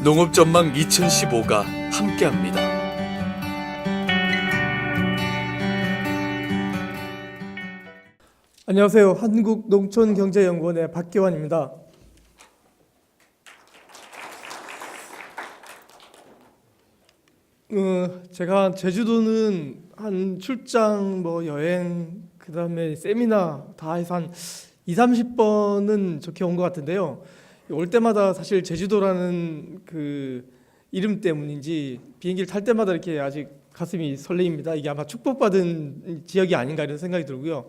농업전망 2015가 함께합니다. 안녕하세요. 한국농촌경제연구원의 박기환입니다. 제가 제주도는 한 출장, 여행, 그 다음에 세미나 다 해서 한 20-30번은 좋게 온 것 같은데요. 올 때마다 사실 제주도라는 그 이름 때문인지 비행기를 탈 때마다 이렇게 아직 가슴이 설레입니다. 이게 아마 축복받은 지역이 아닌가 이런 생각이 들고요.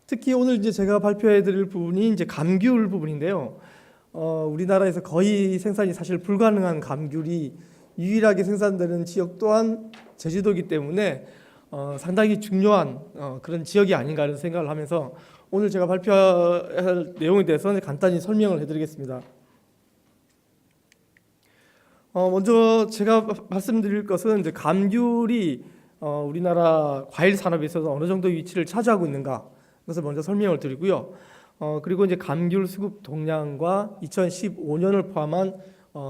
특히 오늘 이제 제가 발표해드릴 부분이 이제 감귤 부분인데요. 우리나라에서 거의 생산이 사실 불가능한 감귤이 유일하게 생산되는 지역 또한 제주도이기 때문에 상당히 중요한 그런 지역이 아닌가 이런 생각을 하면서 오늘 제가 발표할 내용에 대해서 간단히 설명을 해드리겠습니다. 먼저 제가 말씀드릴 것은 이제 감귤이 우리나라 과일 산업에 있어서 어느 정도 위치를 차지하고 있는가 그것을 먼저 설명을 드리고요. 그리고 이제 감귤 수급 동향과 2015년을 포함한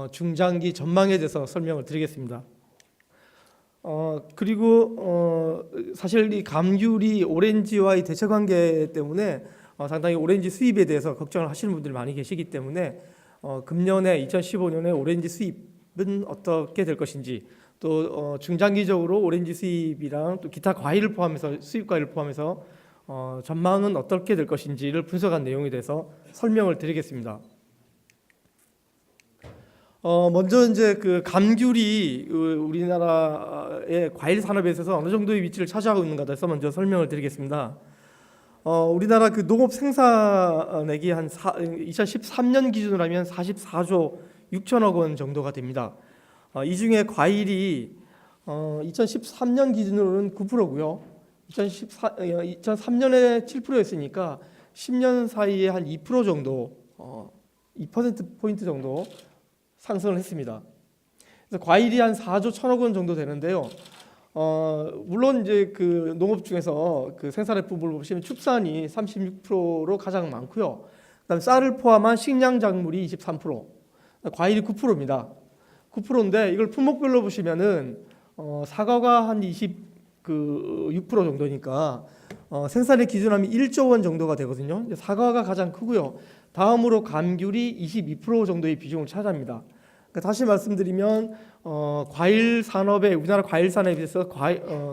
중장기 전망에 대해서 설명을 드리겠습니다. 그리고 사실 이 감귤이 오렌지와의 대체 관계 때문에 상당히 오렌지 수입에 대해서 걱정을 하시는 분들이 많이 계시기 때문에 금년에 2015년에 오렌지 수입은 어떻게 될 것인지 또 중장기적으로 오렌지 수입이랑 또 기타 과일을 포함해서 수입 과일을 포함해서 전망은 어떻게 될 것인지를 분석한 내용에 대해서 설명을 드리겠습니다. 먼저 이제 그 감귤이 우리나라의 과일 산업에 있어서 어느 정도의 위치를 차지하고 있는가에 대해서 먼저 설명을 드리겠습니다. 우리나라 그 농업 생산액이 한 2013년 기준으로 하면 44조 6천억 원 정도가 됩니다. 이 중에 과일이 2013년 기준으로는 9%고요. 2003년에 7%였으니까 10년 사이에 한 2% 정도, 2%포인트 정도 상승을 했습니다. 그래서 과일이 한 4조 1천억 원 정도 되는데요. 물론 이제 그 농업 중에서 그 생산액 부분을 보시면 축산이 36%로 가장 많고요. 그다음 쌀을 포함한 식량 작물이 23%, 과일이 9%입니다. 9%인데 이걸 품목별로 보시면은 사과가 한 6% 정도니까 생산액 기준하면 1조 원 정도가 되거든요. 사과가 가장 크고요. 다음으로 감귤이 22% 정도의 비중을 차지합니다. 그러니까 다시 말씀드리면 과일 산업에 우리나라 과일 산업에 비해서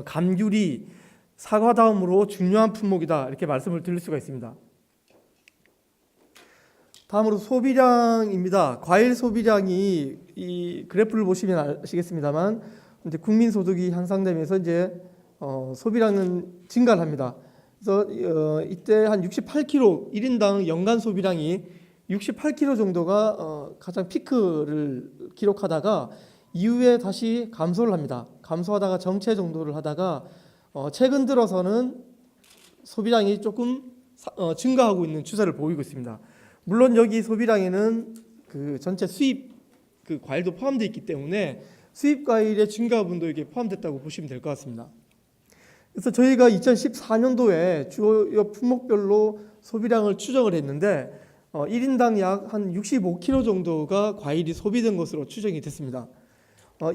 감귤이 사과 다음으로 중요한 품목이다 이렇게 말씀을 드릴 수가 있습니다. 다음으로 소비량입니다. 과일 소비량이 이 그래프를 보시면 아시겠습니다만 이제 국민 소득이 향상되면서 이제 소비량은 증가를 합니다. 그래서 이때 한 68kg 1인당 연간 소비량이 68kg 정도가 가장 피크를 기록하다가 이후에 다시 감소를 합니다. 감소하다가 정체 정도를 하다가 최근 들어서는 소비량이 조금 증가하고 있는 추세를 보이고 있습니다. 물론 여기 소비량에는 그 전체 수입 그 과일도 포함되어 있기 때문에 수입 과일의 증가분도 이게 포함됐다고 보시면 될 것 같습니다. 그래서 저희가 2014년도에 주요 품목별로 소비량을 추정을 했는데 1인당 약 한 65kg 정도가 과일이 소비된 것으로 추정이 됐습니다.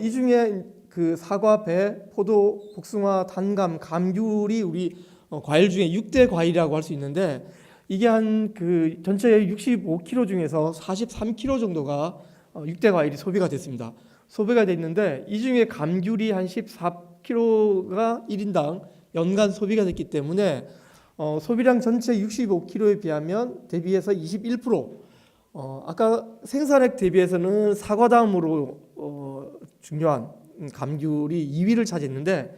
이 중에 그 사과, 배, 포도, 복숭아, 단감, 감귤이 우리 과일 중에 6대 과일이라고 할 수 있는데 이게 한 그 전체의 65kg 중에서 43kg 정도가 6대 과일이 소비가 됐습니다. 소비가 됐는데 이 중에 감귤이 한 14kg가 1인당 연간 소비가 됐기 때문에 소비량 전체 65kg에 비하면 대비해서 21%, 아까 생산액 대비해서는 사과 다음으로 중요한 감귤이 2위를 차지했는데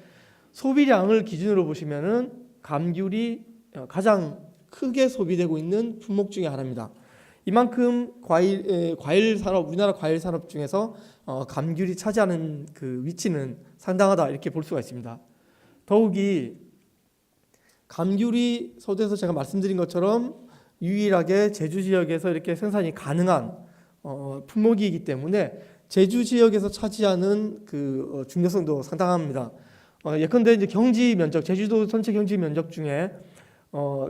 소비량을 기준으로 보시면은 감귤이 가장 크게 소비되고 있는 품목 중에 하나입니다. 이만큼 과일 산업, 우리나라 과일 산업 중에서 감귤이 차지하는 그 위치는 상당하다 이렇게 볼 수가 있습니다. 더욱이 감귤이 서두에서 제가 말씀드린 것처럼 유일하게 제주 지역에서 이렇게 생산이 가능한 품목이기 때문에 제주 지역에서 차지하는 그 중요성도 상당합니다. 예컨대 이제 경지 면적, 제주도 전체 경지 면적 중에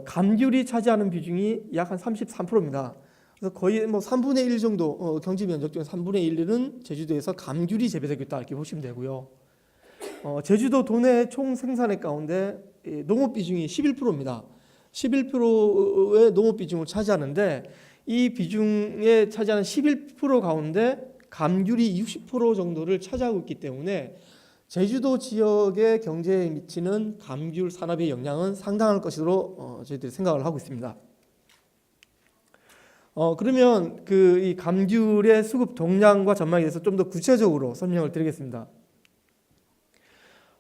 감귤이 차지하는 비중이 약 한 33%입니다. 그래서 거의 뭐 3분의 1 정도 경지 면적 중에 3분의 1은 제주도에서 감귤이 재배되고 있다 이렇게 보시면 되고요. 제주도 도내 총 생산액 가운데 농업 비중이 11%입니다. 11%의 농업 비중을 차지하는데 이 비중에 차지하는 11% 가운데 감귤이 60% 정도를 차지하고 있기 때문에 제주도 지역의 경제에 미치는 감귤 산업의 영향은 상당할 것으로 저희들이 생각을 하고 있습니다. 그러면 이 감귤의 수급 동량과 전망에 대해서 좀 더 구체적으로 설명을 드리겠습니다.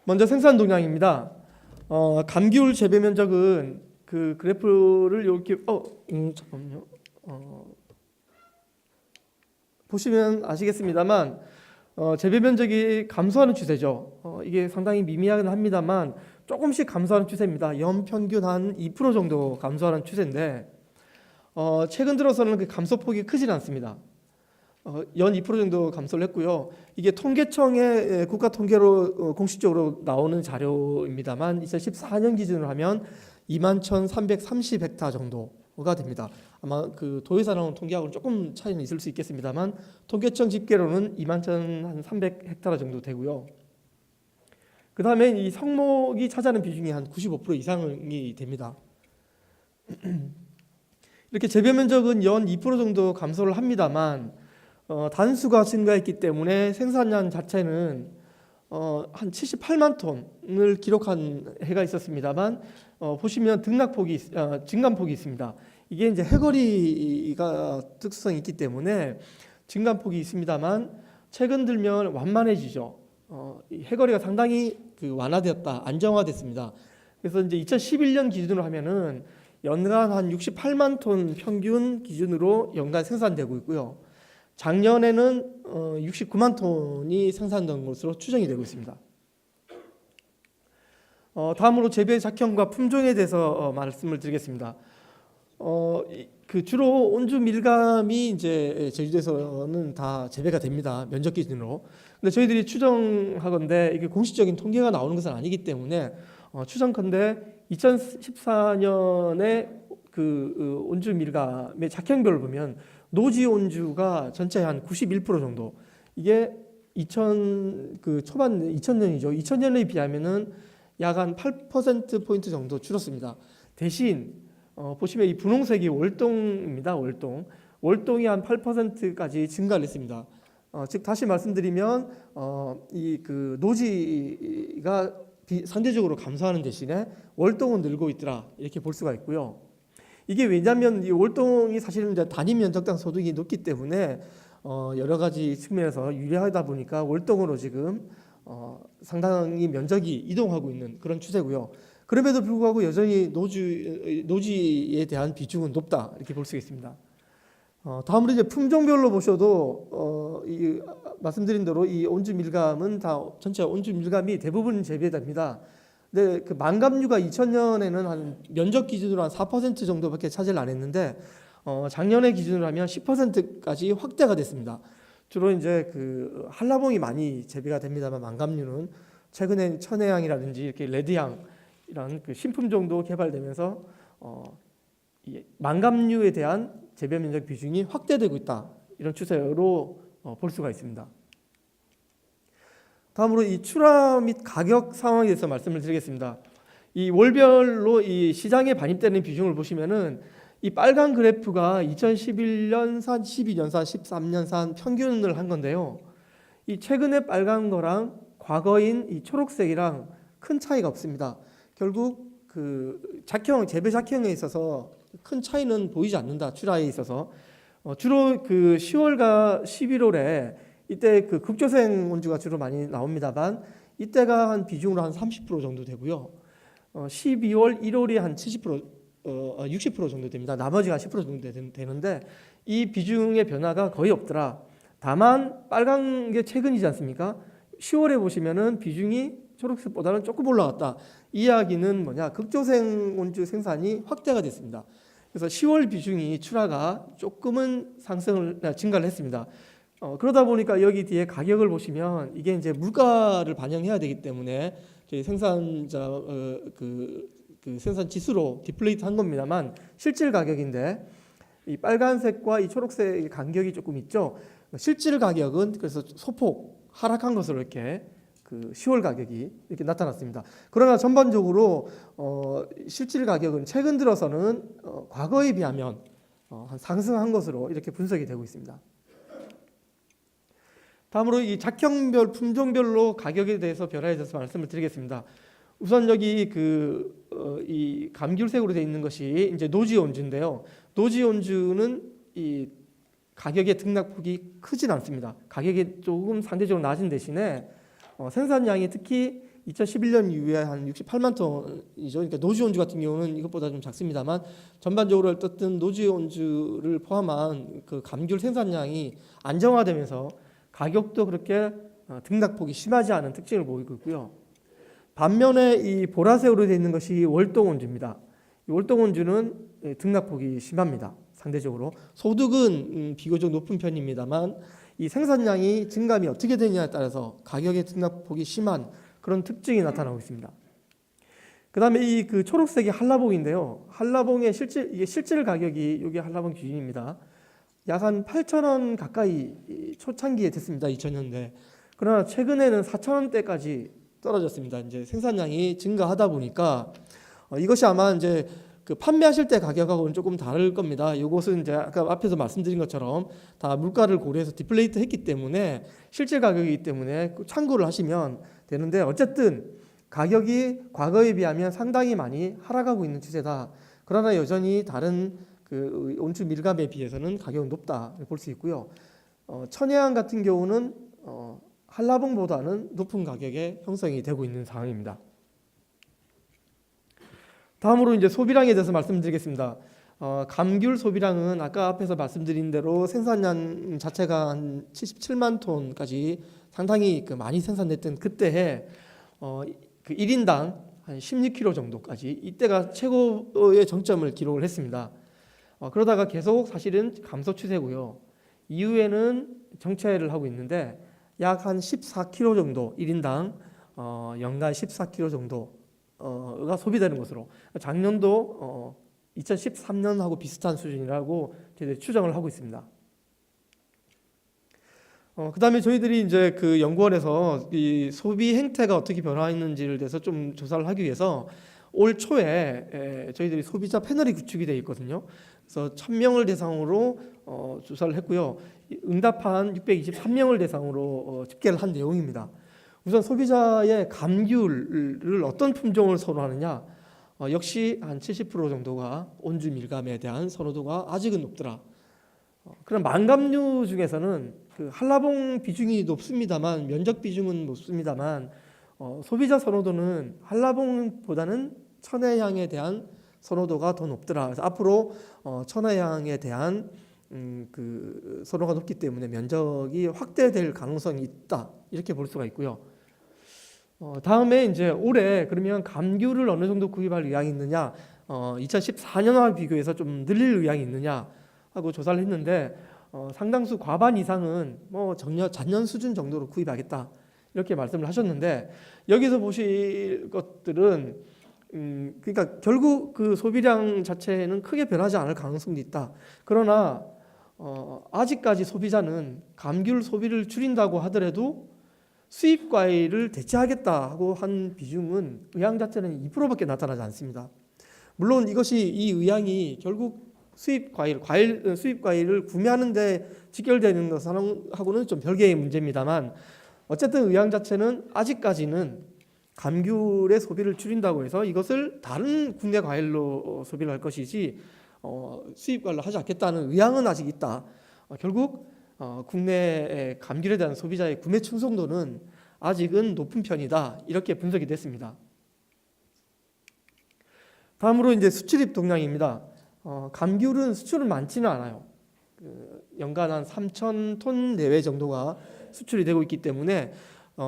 먼저 생산 동량입니다. 감귤 재배 면적은 그 그래프를 이렇게 잠깐만요. 보시면 아시겠습니다만 재배 면적이 감소하는 추세죠. 이게 상당히 미미하긴 합니다만 조금씩 감소하는 추세입니다. 연평균 한 2% 정도 감소하는 추세인데 최근 들어서는 그 감소폭이 크지는 않습니다. 연 2% 정도 감소를 했고요. 이게 통계청의 국가 통계로 공식적으로 나오는 자료입니다만 2014년 기준으로 하면 21,330헥타 정도가 됩니다. 아마 그 도에서 나오는 통계하고는 조금 차이는 있을 수 있겠습니다만 통계청 집계로는 21,300헥타 정도 되고요. 그 다음에 이 성목이 차지하는 비중이 한 95% 이상이 됩니다. 이렇게 재배 면적은 연 2% 정도 감소를 합니다만 단수가 증가했기 때문에 생산량 자체는 한 78만 톤을 기록한 해가 있었습니다만 보시면 증감폭이 있습니다. 이게 이제 해거리가 특수성이 있기 때문에 증감폭이 있습니다만 최근 들면 완만해지죠. 이 해거리가 상당히 완화되었다, 안정화됐습니다. 그래서 이제 2011년 기준으로 하면은 연간 한 68만 톤 평균 기준으로 연간 생산되고 있고요. 작년에는 69만 톤이 생산된 것으로 추정이 되고 있습니다. 다음으로 재배 작형과 품종에 대해서 말씀을 드리겠습니다. 주로 온주 밀감이 이제 제주도에서는 다 재배가 됩니다. 면적 기준으로. 근데 저희들이 추정하건대 이게 공식적인 통계가 나오는 것은 아니기 때문에 추정컨대 2014년에 온주 밀감의 작형별을 보면 노지 온주가 전체 한 91% 정도. 이게 초반 2000년이죠. 2000년에 비하면은 약 한 8% 포인트 정도 줄었습니다. 대신 보시면 이 분홍색이 월동입니다. 월동이 한 8%까지 증가를 했습니다. 즉 다시 말씀드리면 노지가 상대적으로 감소하는 대신에 월동은 늘고 있더라 이렇게 볼 수가 있고요. 이게 왜냐하면 이 월동이 사실은 이제 단위 면적당 소득이 높기 때문에 여러 가지 측면에서 유리하다 보니까 월동으로 지금 상당히 면적이 이동하고 있는 그런 추세고요. 그럼에도 불구하고 여전히 노지에 대한 비중은 높다 이렇게 볼 수 있습니다. 다음으로 이제 품종별로 보셔도 말씀드린 대로 이 온주 밀감은 다 전체 온주 밀감이 대부분 재배됩니다. 근데 그 만감류가 2000년에는 한 면적 기준으로 한 4% 정도밖에 차지를 안 했는데 작년에 기준으로 하면 10%까지 확대가 됐습니다. 주로 이제 한라봉이 많이 재배가 됩니다만 만감류는 최근에 천혜향이라든지 이렇게 레드향이라는 신품종도 개발되면서 만감류에 대한 재배 면적 비중이 확대되고 있다 이런 추세로 볼 수가 있습니다. 다음으로 이 출하 및 가격 상황에 대해서 말씀을 드리겠습니다. 이 월별로 이 시장에 반입되는 비중을 보시면은 이 빨간 그래프가 2011년산, 12년산, 13년산 평균을 한 건데요. 이 최근에 빨간 거랑 과거인 이 초록색이랑 큰 차이가 없습니다. 결국 재배 작형에 있어서 큰 차이는 보이지 않는다. 출하에 있어서 주로 10월과 11월에 이때 극조생 온주가 주로 많이 나옵니다만 이때가 한 비중으로 한 30% 정도 되고요. 12월, 1월이 한 70%, 60% 정도 됩니다. 나머지가 10% 정도 되는데 이 비중의 변화가 거의 없더라. 다만 빨간 게 최근이지 않습니까? 10월에 보시면은 비중이 초록색보다는 조금 올라갔다. 이 이야기는 뭐냐? 극조생 온주 생산이 확대가 됐습니다. 그래서 10월 비중이 출하가 조금은 증가를 했습니다. 그러다 보니까 여기 뒤에 가격을 보시면 이게 이제 물가를 반영해야 되기 때문에 저희 생산자 생산 지수로 디플레이트 한 겁니다만 실질 가격인데 이 빨간색과 이 초록색의 간격이 조금 있죠. 실질 가격은 그래서 소폭 하락한 것으로 이렇게 그 10월 가격이 이렇게 나타났습니다. 그러나 전반적으로 실질 가격은 최근 들어서는 과거에 비하면 상승한 것으로 이렇게 분석이 되고 있습니다. 다음으로 이 작형별 품종별로 가격에 대해서 변화에 대해서 말씀을 드리겠습니다. 우선 여기 이 감귤색으로 되어 있는 것이 이제 노지 온주인데요. 노지 온주는 이 가격의 등락폭이 크진 않습니다. 가격이 조금 상대적으로 낮은 대신에 생산량이 특히 2011년 이후에 한 68만 톤이죠. 그러니까 노지 온주 같은 경우는 이것보다 좀 작습니다만 전반적으로 어쨌든 노지 온주를 포함한 그 감귤 생산량이 안정화되면서 가격도 그렇게 등락폭이 심하지 않은 특징을 보이고 있고요. 반면에 이 보라색으로 되어 있는 것이 월동 온주입니다. 이 월동 온주는 등락폭이 심합니다. 상대적으로 소득은 비교적 높은 편입니다만 이 생산량이 증감이 어떻게 되느냐에 따라서 가격의 등락폭이 심한 그런 특징이 나타나고 있습니다. 그다음에 이 그 초록색이 한라봉인데요. 한라봉의 실질 가격이 이게 한라봉 기준입니다. 약 한 8,000원 가까이 초창기에 됐습니다. 2000년대. 그러나 최근에는 4,000원대까지 떨어졌습니다. 이제 생산량이 증가하다 보니까 이것이 아마 이제 그 판매하실 때 가격하고는 조금 다를 겁니다. 이것은 이제 아까 앞에서 말씀드린 것처럼 다 물가를 고려해서 디플레이트 했기 때문에 실질 가격이기 때문에 참고를 하시면 되는데 어쨌든 가격이 과거에 비하면 상당히 많이 하락하고 있는 추세다. 그러나 여전히 다른 그 온주 밀감에 비해서는 가격은 높다 볼 수 있고요. 천혜향 같은 경우는 한라봉보다는 높은 가격에 형성이 되고 있는 상황입니다. 다음으로 이제 소비량에 대해서 말씀드리겠습니다. 감귤 소비량은 아까 앞에서 말씀드린 대로 생산량 자체가 한 77만 톤까지 상당히 많이 생산됐던 그때에 그 1인당 한 16kg 정도까지 이때가 최고의 정점을 기록을 했습니다. 그러다가 계속 사실은 감소 추세고요. 이후에는 정체를 하고 있는데 약 한 14kg 정도 1인당 연간 14kg 정도가 소비되는 것으로 작년도 2013년하고 비슷한 수준이라고 저희들이 추정을 하고 있습니다. 그다음에 저희들이 이제 그 연구원에서 이 소비 행태가 어떻게 변화했는지를 대해서 좀 조사를 하기 위해서 올 초에 저희들이 소비자 패널이 구축이 되어 있거든요. 그래서 1,000명을 대상으로 조사를 했고요. 응답한 623명을 대상으로 집계를 한 내용입니다. 우선 소비자의 감귤을 어떤 품종을 선호하느냐, 역시 한 70% 정도가 온주 밀감에 대한 선호도가 아직은 높더라. 그럼 망감류 중에서는 그 한라봉 비중이 높습니다만 면적 비중은 높습니다만 소비자 선호도는 한라봉보다는 천혜향에 대한 선호도가 더 높더라. 그래서 앞으로 천혜향에 대한 그 선호가 높기 때문에 면적이 확대될 가능성이 있다. 이렇게 볼 수가 있고요. 다음에 이제 올해 그러면 감귤을 어느 정도 구입할 의향이 있느냐, 2014년과 비교해서 좀 늘릴 의향이 있느냐 하고 조사를 했는데 상당수 과반 이상은 작년 수준 정도로 구입하겠다 이렇게 말씀을 하셨는데 여기서 보실 것들은 그러니까 결국 그 소비량 자체는 크게 변하지 않을 가능성도 있다. 그러나 아직까지 소비자는 감귤 소비를 줄인다고 하더라도 수입 과일을 대체하겠다 하고 한 비중은 의향 자체는 2%밖에 나타나지 않습니다. 물론 이것이 이 의향이 결국 수입 과일을 구매하는 데 직결되는 것하고는 좀 별개의 문제입니다만 어쨌든 의향 자체는 아직까지는 감귤의 소비를 줄인다고 해서 이것을 다른 국내 과일로 소비를 할 것이지 수입 과일로 하지 않겠다는 의향은 아직 있다. 결국 국내의 감귤에 대한 소비자의 구매 충성도는 아직은 높은 편이다. 이렇게 분석이 됐습니다. 다음으로 이제 수출입 동향입니다. 감귤은 수출은 많지는 않아요. 연간 한 3,000톤 내외 정도가 수출이 되고 있기 때문에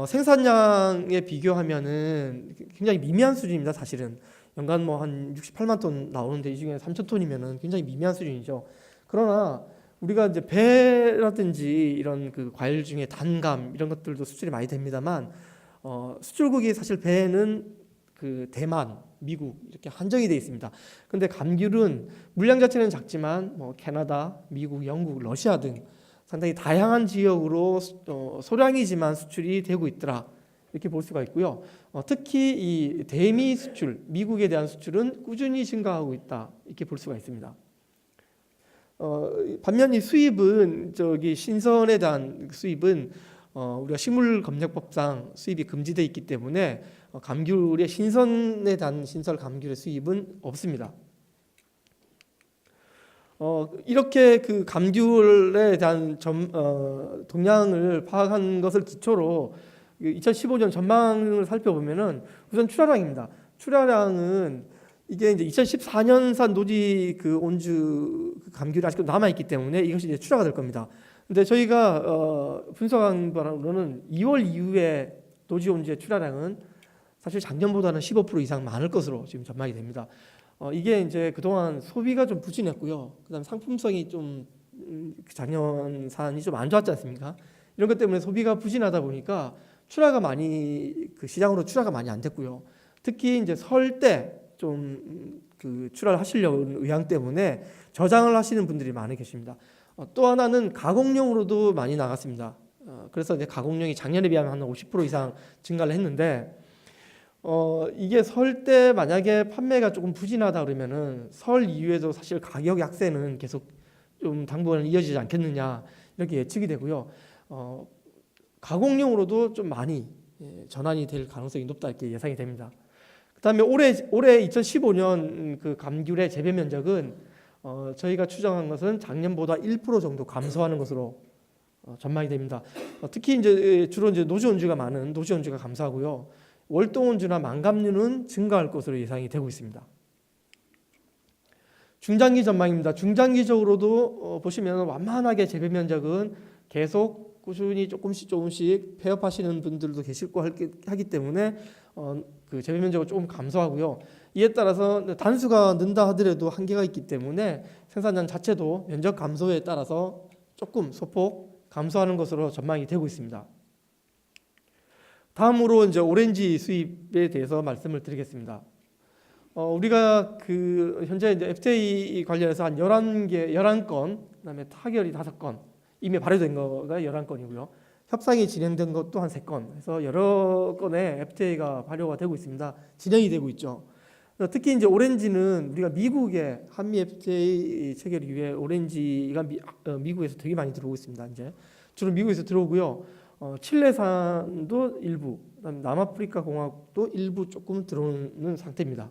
생산량에 비교하면은 굉장히 미미한 수준입니다. 사실은 연간 뭐 한 68만 톤 나오는데 이 중에 3,000톤이면은 굉장히 미미한 수준이죠. 그러나 우리가 이제 배라든지 이런 그 과일 중에 단감 이런 것들도 수출이 많이 됩니다만 수출국이 사실 배는 그 대만, 미국 이렇게 한정이 되어 있습니다. 근데 감귤은 물량 자체는 작지만 뭐 캐나다, 미국, 영국, 러시아 등 상당히 다양한 지역으로 소량이지만 수출이 되고 있더라 이렇게 볼 수가 있고요. 특히 이 대미 수출, 미국에 대한 수출은 꾸준히 증가하고 있다 이렇게 볼 수가 있습니다. 반면 이 수입은 신선에 대한 수입은 우리가 식물검역법상 수입이 금지되어 있기 때문에 감귤의 신선에 대한 신설 감귤의 수입은 없습니다. 이렇게 그 감귤에 대한 동향을 파악한 것을 기초로 2015년 전망을 살펴보면은 우선 출하량입니다. 출하량은 이게 이제 2014년산 노지 그 온주 감귤이 아직도 남아 있기 때문에 이것이 이제 출하가 될 겁니다. 근데 저희가 분석한 바로는 2월 이후에 노지 온주의 출하량은 사실 작년보다는 15% 이상 많을 것으로 지금 전망이 됩니다. 이게 이제 그동안 소비가 좀 부진했고요. 그다음 상품성이 좀 작년 사안이 좀 안 좋았지 않습니까? 이런 것 때문에 소비가 부진하다 보니까 출하가 많이 그 시장으로 출하가 많이 안 됐고요. 특히 이제 설 때 좀 그 출하를 하시려는 의향 때문에 저장을 하시는 분들이 많이 계십니다. 또 하나는 가공용으로도 많이 나갔습니다. 그래서 이제 가공용이 작년에 비하면 한 50% 이상 증가를 했는데 이게 설 때 만약에 판매가 조금 부진하다 그러면은 설 이후에도 사실 가격 약세는 계속 좀 당분간 이어지지 않겠느냐 이렇게 예측이 되고요. 가공용으로도 좀 많이 전환이 될 가능성이 높다 이렇게 예상이 됩니다. 그다음에 올해 2015년 그 감귤의 재배 면적은 저희가 추정한 것은 작년보다 1% 정도 감소하는 것으로 전망이 됩니다. 특히 이제 주로 이제 노지 온주가 많은 노지 온주가 감소하고요. 월동 온주나 만감류는 증가할 것으로 예상이 되고 있습니다. 중장기 전망입니다. 중장기적으로도 보시면 완만하게 재배 면적은 계속 꾸준히 조금씩 폐업하시는 분들도 계실 거 하기 때문에 그 재배 면적은 조금 감소하고요. 이에 따라서 단수가 는다 하더라도 한계가 있기 때문에 생산량 자체도 면적 감소에 따라서 조금 소폭 감소하는 것으로 전망이 되고 있습니다. 다음으로 이제 오렌지 수입에 대해서 말씀을 드리겠습니다. 우리가 그 현재 이제 FTA 관련해서 한 11건, 그다음에 타결이 5건, 이미 발효된 거가 11건이고요. 협상이 진행된 것도 한 3건. 그래서 여러 건의 FTA가 발효가 되고 있습니다. 진행이 되고 있죠. 특히 이제 오렌지는 우리가 미국의 한미 FTA 체결 이후에 오렌지가 미국에서 되게 많이 들어오고 있습니다. 이제 주로 미국에서 들어오고요. 칠레산도 일부, 남아프리카 공화국도 일부 조금 들어오는 상태입니다.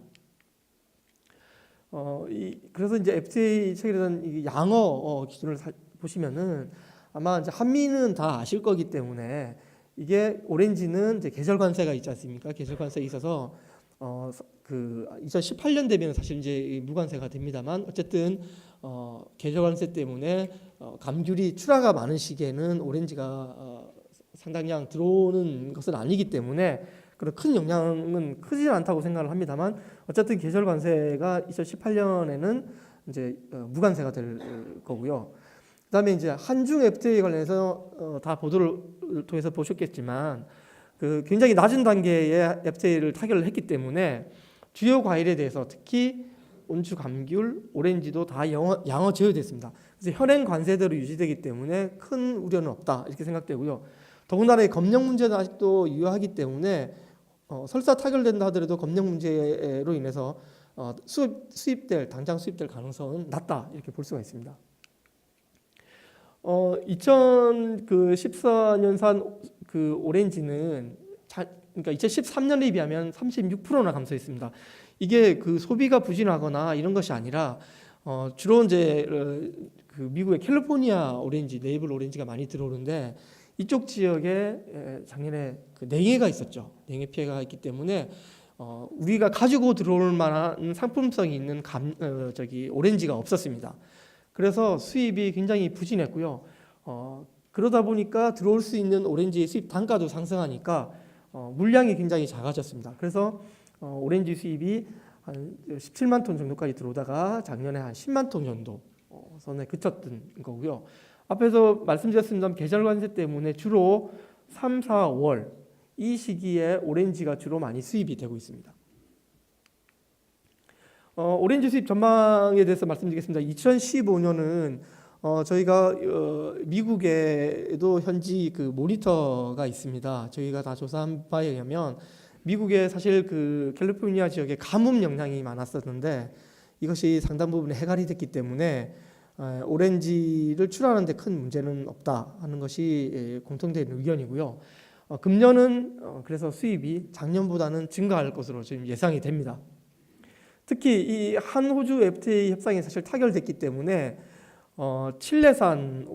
그래서 이제 FTA 체결된 양어 기준을 보시면은 아마 이제 한미는 다 아실 거기 때문에 이게 오렌지는 이제 계절 관세가 있지 않습니까? 계절 관세가 있어서 그 2018년 되면 사실 이제 무관세가 됩니다만 어쨌든 계절 관세 때문에 감귤이 출하가 많은 시기에는 오렌지가 상당량 들어오는 것은 아니기 때문에 그런 큰 영향은 크지 않다고 생각을 합니다만 어쨌든 계절 관세가 2018년에는 이제 무관세가 될 거고요. 그다음에 이제 한중 FTA 관련해서 다 보도를 통해서 보셨겠지만 그 굉장히 낮은 단계의 FTA를 타결을 했기 때문에 주요 과일에 대해서 특히 온주 감귤, 오렌지도 다 양어 제어됐습니다. 그래서 현행 관세대로 유지되기 때문에 큰 우려는 없다 이렇게 생각되고요. 더군다나 검역 문제는 아직도 유효하기 때문에 설사 타결된다 하더라도 검역 문제로 인해서 당장 수입될 가능성은 낮다 이렇게 볼 수가 있습니다. 2014년산 그 오렌지는 그러니까 2013년에 비하면 36%나 감소했습니다. 이게 그 소비가 부진하거나 이런 것이 아니라 주로 이제 그 미국의 캘리포니아 오렌지, 네이블 오렌지가 많이 들어오는데 이쪽 지역에 작년에 그 냉해가 있었죠. 냉해 피해가 있기 때문에 우리가 가지고 들어올 만한 상품성이 있는 오렌지가 없었습니다. 그래서 수입이 굉장히 부진했고요. 그러다 보니까 들어올 수 있는 오렌지 수입 단가도 상승하니까 물량이 굉장히 작아졌습니다. 그래서 오렌지 수입이 한 17만 톤 정도까지 들어오다가 작년에 한 10만 톤 정도 선에 그쳤던 거고요. 앞에서 말씀드렸습니다만 계절 관세 때문에 주로 3, 4, 5월 이 시기에 오렌지가 주로 많이 수입이 되고 있습니다. 오렌지 수입 전망에 대해서 말씀드리겠습니다. 2015년은 저희가 미국에도 현지 그 모니터가 있습니다. 저희가 다 조사한 바에 의하면 미국에 사실 그 캘리포니아 지역에 가뭄 영향이 많았었는데 이것이 상당 부분 해결이 됐기 때문에 오렌지를 출하하는 데 큰 문제는 없다 하는 것이 공통된 의견이고요. 금년은 그래서 수입이 작년보다는 증가할 것으로 지금 예상이 됩니다. 특히 이 한호주 FTA 협상이 사실 타결됐기 때문에 칠레산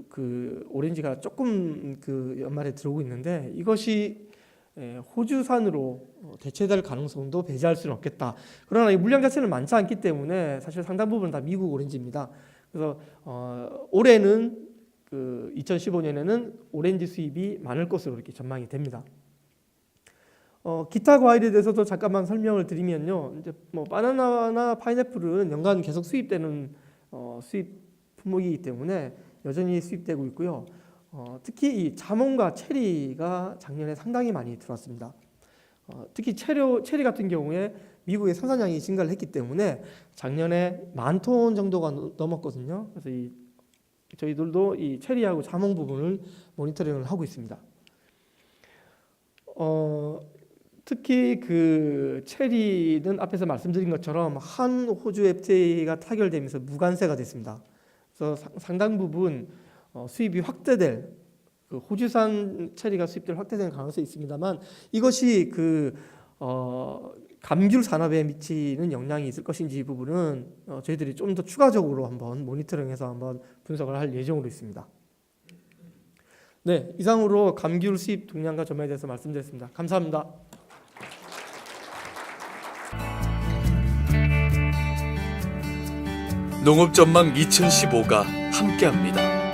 그 오렌지가 조금 그 연말에 들어오고 있는데 이것이 호주산으로 대체될 가능성도 배제할 수는 없겠다. 그러나 이 물량 자체는 많지 않기 때문에 사실 상당 부분 다 미국 오렌지입니다. 그래서 올해는 그 2015년에는 오렌지 수입이 많을 것으로 이렇게 전망이 됩니다. 기타 과일에 대해서도 잠깐만 설명을 드리면요, 이제 뭐 바나나나 파인애플은 연간 계속 수입되는 수입 품목이기 때문에 여전히 수입되고 있고요. 특히 이 자몽과 체리가 작년에 상당히 많이 들어왔습니다. 특히 체리 같은 경우에 미국의 생산량이 증가를 했기 때문에 작년에 10,000톤 정도가 넘었거든요. 그래서 저희들도 이 체리하고 자몽 부분을 모니터링을 하고 있습니다. 특히 그 체리는 앞에서 말씀드린 것처럼 한 호주 FTA가 타결되면서 무관세가 됐습니다. 그래서 상당 부분 수입이 확대될 그 호주산 체리가 수입될 확대되는 가능성이 있습니다만 이것이 그 감귤 산업에 미치는 영향이 있을 것인지 이 부분은 저희들이 좀 더 추가적으로 한번 모니터링해서 한번 분석을 할 예정으로 있습니다. 네, 이상으로 감귤 수입 동향과 전망에 대해서 말씀드렸습니다. 감사합니다. 농업전망 2015가 함께합니다.